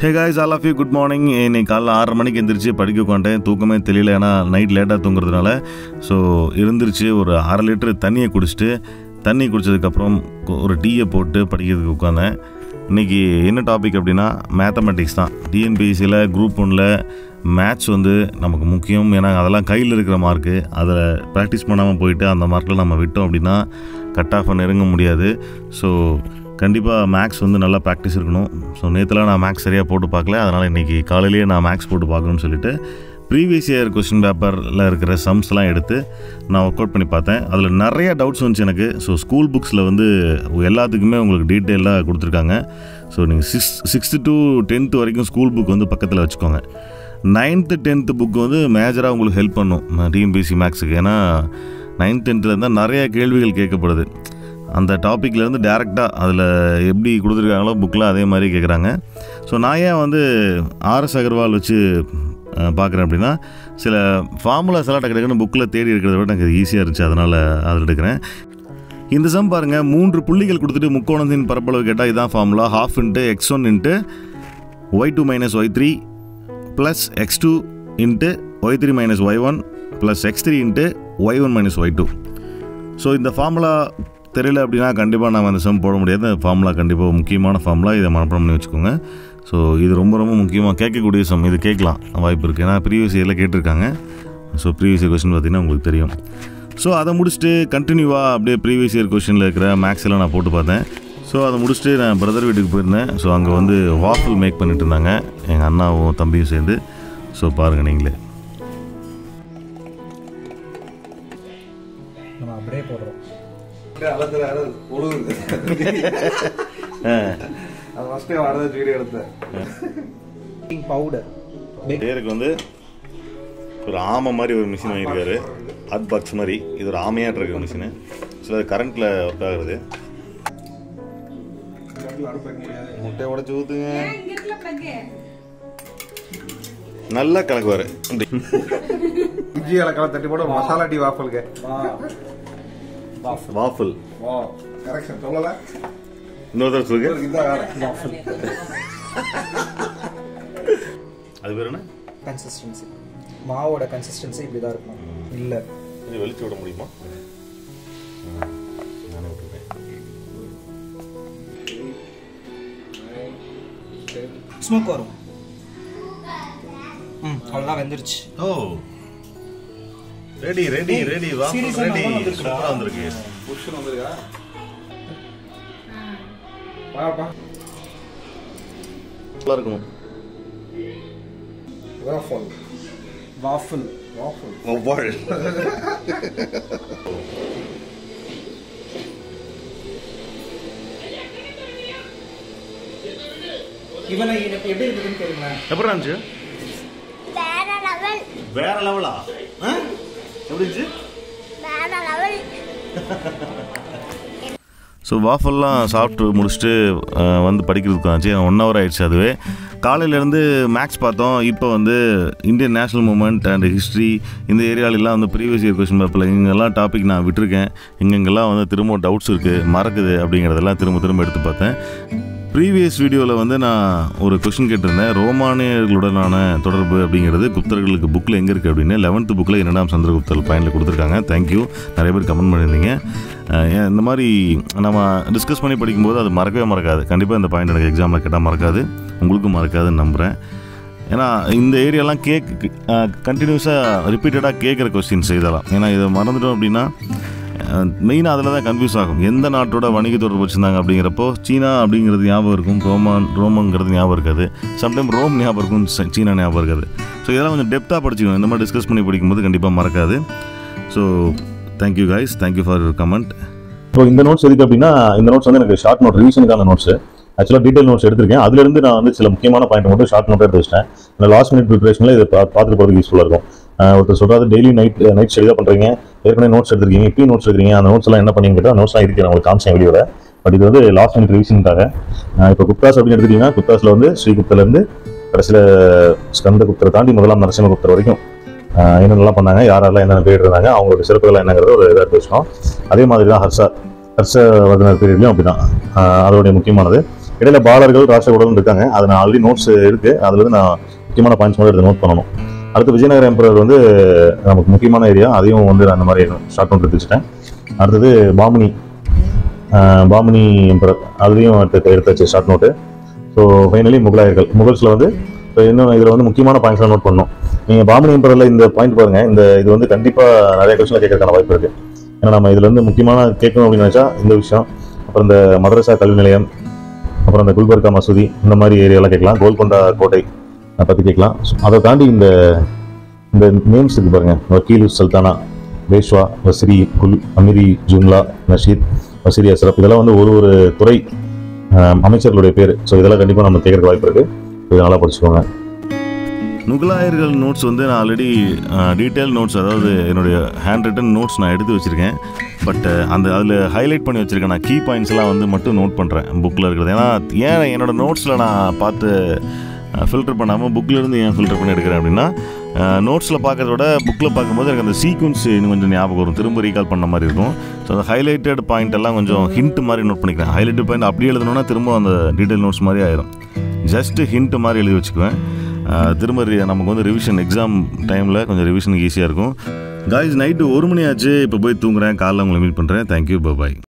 Hey guys, all of you, good morning. இன்னைக்கு காலைல 6:30 மணிக்கு எந்திரிச்சு படிக்க உட்காந்துட்டேன். தூக்கமே தெரியல, ஏன்னா நைட் லேட்டாக தூங்குறதுனால. ஸோ எழுந்திரிச்சு ஒரு 1/2 லிட்டர் தண்ணியை குடிச்சிட்டு, தண்ணி குடித்ததுக்கப்புறம் ஒரு டீயை போட்டு படிக்கிறதுக்கு உட்காந்தேன். இன்றைக்கி என்ன டாபிக் அப்படின்னா மேத்தமெட்டிக்ஸ் தான். டிஎன்பிஎஸ்சியில் குரூப் 1ல் மேத்ஸ் நமக்கு முக்கியம். ஏன்னா அதெல்லாம் கையில் இருக்கிற மார்க்கு. அதில் ப்ராக்டிஸ் பண்ணாமல் போயிட்டு அந்த மார்க்கில் நம்ம விட்டோம் அப்படின்னா கட் ஆஃப் நெருங்க முடியாது. ஸோ கண்டிப்பாக மேக்ஸ் நல்லா ப்ராக்டிஸ் இருக்கணும். ஸோ நேற்றுலாம் நான் மேக்ஸ் சரியாக போட்டு பார்க்கல. அதனால் இன்றைக்கி காலையிலேயே நான் மேக்ஸ் போட்டு பார்க்கணும்னு சொல்லிவிட்டு ப்ரீவியஸ் இயர் கொஸ்டின் பேப்பரில் இருக்கிற சம்ஸ்லாம் எடுத்து நான் ஒர்க் அவுட் பண்ணி பார்த்தேன். அதில் நிறைய டவுட்ஸ் வந்துச்சு எனக்கு. ஸோ ஸ்கூல் புக்ஸில் எல்லாத்துக்குமே உங்களுக்கு டீட்டெயிலாக கொடுத்துருக்காங்க. ஸோ நீங்கள் 6th to 10th வரைக்கும் ஸ்கூல் புக் பக்கத்தில் வச்சுக்கோங்க. 9th 10th புக்கு மேஜராக உங்களுக்கு ஹெல்ப் பண்ணும் டிஎன்பிஎஸ்சி மேக்ஸுக்கு. ஏன்னா 9th 10th இருந்தால் நிறைய கேள்விகள் கேட்கப்படுது. அந்த டாப்பிக்லேருந்து டேரெக்டாக அதில் எப்படி கொடுத்துருக்காங்களோ புக்கில் அதே மாதிரி கேட்குறாங்க. ஸோ நான் ஏன் ஆர்எஸ் அகர்வால் வச்சு பார்க்குறேன் அப்படின்னா, சில ஃபார்முலாஸ் எல்லாம் டக்குன்னு புக்கில் தேடி இருக்கிறத விட எனக்கு ஈஸியாக இருந்துச்சு. அதனால் அதில் எடுக்கிறேன். இந்த சம் பாருங்கள், 3 புள்ளிகள் கொடுத்துட்டு முக்கோணத்தின் பரப்பளவு கேட்டால் இதுதான் formula. ½ × x1 × y2 - y3 + x2 × y3 - y1 + x3 × y1 - y2. So இந்த ஃபார்முலா தெரியல அப்படின்னா கண்டிப்பாக நம்ம அந்த சம் போட முடியாது. ஃபார்முலா கண்டிப்பாக முக்கியமான ஃபார்முலா. இதை மனப்பாடம் பண்ணி வச்சுக்கோங்க. ஸோ இது ரொம்ப ரொம்ப முக்கியமாக கேட்கக்கூடிய சம். இது கேட்கலாம் வாய்ப்பு இருக்குது. ஏன்னா ப்ரீவியஸ் இயரில் கேட்டிருக்காங்க. ஸோ ப்ரீவியஸ் இயர் கொஸ்டின் பார்த்திங்கன்னா உங்களுக்கு தெரியும். ஸோ அதை முடிச்சுட்டு கண்டினியூவாக அப்படியே ப்ரீவியஸ் இயர் கொஸ்டினில் இருக்கிற மேக்ஸ் எல்லாம் நான் போட்டு பார்த்தேன். ஸோ அதை முடிச்சுட்டு நான் பிரதர் வீட்டுக்கு போயிருந்தேன். ஸோ அங்கே வாஃபிள் மேக் பண்ணிட்டு இருந்தாங்க எங்கள் அண்ணாவும் தம்பியும் சேர்ந்து. ஸோ பாருங்கள் நீங்களே. நம்ம அப்படியே போடுறோம். பேருக்கு ஒரு ஆமை மாதிரி ஒரு மிஷின் வாங்கியிருக்காரு. ஹாட் பாக்ஸ் மாதிரி. இது ஒரு ஆமையாட்டு இருக்கிற மிஷினு. ஸோ அது கரண்ட்டில் ஒர்க் ஆகுறது. முட்டை உடச்சி ஊற்றுங்க, நல்லா கலக்குவார். இஞ்சி கலக்கெல்லாம் தட்டி போட மசாலா டீ வாஃபலுக்கு வாஃபிள். கரெக்ஷன் சொல்லல, இன்னொரு சொல்லுங்க. அது பேர் என்ன? கன்சிஸ்டன்சி. மாவோட கன்சிஸ்டன்சி இப்படி தான் இருக்கும். இல்லை இது வெளிச்சு விட முடியுமா? நானே விட்டுருக்கேன். ஸ்மோக் வரும். அவ்வளோதான் வெந்துருச்சு. Oh ready ready ready. Waffle ready. சூப்பரா வந்திருக்கு. புஷ்ஷன் வந்திருக்கா? பாப்பா நல்லா இருக்கும். வாஃபிள் வாஃபிள் வாஃபிள் ஒவ்வாள். இவனை எப்படி இருக்குதுன்னு தெரியுமா? எப்படி இருந்துச்சு? வேற லெவலா? எப்படி இருந்துச்சு? ஸோ வாஃபல்லாம் சாப்பிட்டு முடிச்சுட்டு படிக்கிறதுக்கு ஆச்சு. 1 hour ஆகிடுச்சு. அதுவே காலையிலேருந்து மேக்ஸ் பார்த்தோம். இப்போ Indian national moment and history இந்த ஏரியாலெலாம் ப்ரீவியஸ் இயர் கொஸ்டின் பேப்பரில் இங்கெல்லாம் டாபிக் நான் விட்டுருக்கேன். எங்கெங்கெல்லாம் திரும்ப டவுட்ஸ் இருக்குது, மறக்குது அப்படிங்கிறதெல்லாம் திரும்ப எடுத்து பார்த்தேன். ப்ரீவியஸ் வீடியோவில் நான் ஒரு கொஸ்டின் கேட்டிருந்தேன். ரோமானியர்களுடனான தொடர்பு அப்படிங்கிறது குப்தர்களுக்கு புக்கில் எங்கே இருக்குது அப்படின்னு. 11th புக்கில் 2ஆம் சந்திரகுப்தர் பாயிண்டில் கொடுத்துருக்காங்க. தேங்க்யூ, நிறைய பேர் கமெண்ட் பண்ணியிருந்தீங்க. இந்த மாதிரி நம்ம டிஸ்கஸ் பண்ணி படிக்கும்போது அது மறக்கவே மறக்காது. கண்டிப்பாக இந்த பாயிண்ட் எனக்கு எக்ஸாமில் கேட்டால் மறக்காது, உங்களுக்கும் மறக்காதுன்னு நம்புகிறேன். ஏன்னா இந்த ஏரியாலாம் கண்டினியூஸாக ரிப்பீட்டடாக கேட்குற கொஸ்டின்ஸ் இதெல்லாம். ஏன்னா இதை மறந்துட்டோம் அப்படின்னா மெயினாக அதில் தான் கன்ஃபியூஸ் ஆகும். எந்த நாட்டோட வணிக தொடர்பு வச்சுருந்தாங்க அப்படிங்கிறப்போ சீனா அப்படிங்கிறது ஞாபகம் இருக்கும், ரோமங்கிறது ஞாபகம் இருக்காது. சம்டைம் ரோம் ஞாபகம் இருக்கும், சீனா ஞாபகம் இருக்காது. ஸோ இதெல்லாம் கொஞ்சம் டெப்த்தாக படிச்சுக்கணும். இந்த மாதிரி டிஸ்கஸ் பண்ணி படிக்கும்போது கண்டிப்பாக மறக்காது. So thank you guys, thank you for your comment. So இந்த நோட்ஸ் எதுக்கு அப்படின்னா, இந்த நோட்ஸ் எனக்கு ஷார்ட் நோட் ரிவிஷனுக்கான நோட்ஸ். ஆக்சுவலாக டீட்டெயில் நோட்ஸ் எடுத்திருக்கேன். அதுலேருந்து நான் சில முக்கியமான பாயிண்ட் மட்டும் ஷார்ட் நோட் எடுத்து வச்சிட்டேன். இந்த லாஸ்ட் மினிட் ப்ரிப்பரேஷனில் இதை பார்த்துட்டு போகிறதுக்கு யூஸ்ஃபுல்லாக இருக்கும். ஒருத்தர் சொல்கிறது டெய்லி நைட் ஸ்டடி தான் பண்ணுறீங்க, ஏற்கனவே நோட்ஸ் எடுத்துருக்கீங்க, இப்பயும் நோட்ஸ் எடுக்கிறீங்க, அந்த நோட்ஸ் எல்லாம் என்ன பண்ணீங்க கேட்டால் நோட்ஸ்லாம் இருக்குது, நான் உங்களுக்கு காமிச்சேன் வீடியோவில். பட் இது லாஸ்ட் மினிட் ரிவிஷனுக்காக. இப்போ குப்தாஸ் அப்படின்னு எடுத்துக்கிட்டிங்கன்னா, குப்தாஸில் ஸ்ரீகுப்திலேருந்து கடைசியில் ஸ்கந்தகுப்தரை தாண்டி 1ஆம் நரசிம்மகுப்தர் வரைக்கும் என்னென்னலாம் பண்ணாங்க, யாரெல்லாம் என்னென்ன பேர் இருந்தாங்க, அவங்களோட சிறப்புகள் என்னங்கிறத ஒரு இதாக பேசணும். அதே மாதிரி தான் ஹர்ஷவர்தனர் பீரியட்லையும் அப்படி தான். அதோடைய முக்கியமானது இடையில பாலர்கள் ராஷ்டிரகூடலும் இருக்காங்க. அது நான் ஆல்ரெடி நோட்ஸ் இருக்கு. அதுல இருந்து நான் முக்கியமான பாயிண்ட்ஸ் மட்டும் எடுத்து நோட் பண்ணணும். அடுத்து விஜயநகர எம்பரர் வந்து நமக்கு முக்கியமான ஏரியா, அதையும் வந்து அந்த மாதிரி ஷார்ட் நோட் எடுத்து வச்சுட்டேன். அடுத்தது பாமினி எம்பரர், அதையும் எடுத்தாச்சு ஷார்ட் நோட்டு. ஸோ ஃபைனலி முகல்ஸில் வந்து இன்னும் இதில் வந்து முக்கியமான பாயிண்ட்ஸ்லாம் நோட் பண்ணணும். நீங்கள் பாமினி எம்பரரில் இந்த பாயிண்ட் பாருங்க, இது வந்து கண்டிப்பாக நிறைய கொஸ்டின் கேட்கறதுக்கான வாய்ப்பு இருக்குது. ஏன்னா நம்ம இதில் வந்து முக்கியமாக கேட்கணும் அப்படின்னு நினச்சா இந்த விஷயம், அப்புறம் இந்த மதரசா கல்வி நிலையம், அப்புறம் இந்த குல்பர்கா மசூதி, இந்த மாதிரி ஏரியாலாம் கேட்கலாம். கோல்கொண்டா கோட்டை பற்றி கேட்கலாம். அதை தாண்டி இந்த நேம்ஸ் இருக்கு பாருங்க, வக்கீல் சல்தானா, பேஷ்வா, வசிரி குல், அமிரி ஜும்லா, நஷீத், வசிரி அஸ்ரப், இதெல்லாம் வந்து ஒரு துறை அமைச்சர்களுடைய பேர். ஸோ இதெல்லாம் கண்டிப்பாக நம்ம கேட்கறதுக்கு வாய்ப்பு இருக்குது. இதை நல்லா படிச்சுக்கோங்க. முகலாயர்கள் நோட்ஸ் வந்து நான் ஆல்ரெடி டீட்டெயில் நோட்ஸ், அதாவது என்னுடைய ஹேண்ட் ரிட்டன் நோட்ஸ் நான் எடுத்து வச்சுருக்கேன். பட் அதில் ஹைலைட் பண்ணி வச்சுருக்கேன். நான் கீ பாயிண்ட்ஸ்லாம் வந்து மட்டும் நோட் பண்ணுறேன் புக்கில் இருக்கிறது. ஏன் என்னோடய நோட்ஸில் நான் பார்த்து ஃபில்டர் பண்ணாமல் புக்கில் இருந்து ஏன் ஃபில்டர் பண்ணி எடுக்கிறேன் அப்படின்னா, நோட்ஸில் பார்க்கறத விட புக்கில் பார்க்கும்போது எனக்கு அந்த சீக்வன்ஸ் இன்னும் கொஞ்சம் ஞாபகம் வரும், திரும்ப ரீகால் பண்ண மாதிரி இருக்கும். ஸோ அந்த ஹைலைட்டட் பாயிண்ட் எல்லாம் கொஞ்சம் ஹிண்ட் மாதிரி நோட் பண்ணிக்கிறேன். ஹைலைட்டட் பாயிண்ட் அப்படியே எழுதணும்னா திரும்ப அந்த டீட்டெயில் நோட்ஸ் மாதிரி ஆயிரும். ஜஸ்ட்டு ஹிண்ட் மாதிரி எழுதி வச்சுக்குவேன். திரும்ப நமக்கு வந்து ரிவிஷன் எக்ஸாம் டைமில் கொஞ்சம் ரிவிஷனுக்கு ஈஸியாக இருக்கும். காய்ஸ், நைட்டு 1 மணி ஆச்சு. இப்போ போய் தூங்குறேன். காலைல உங்களை மீட் பண்ணுறேன். தேங்க்யூ, பாய்.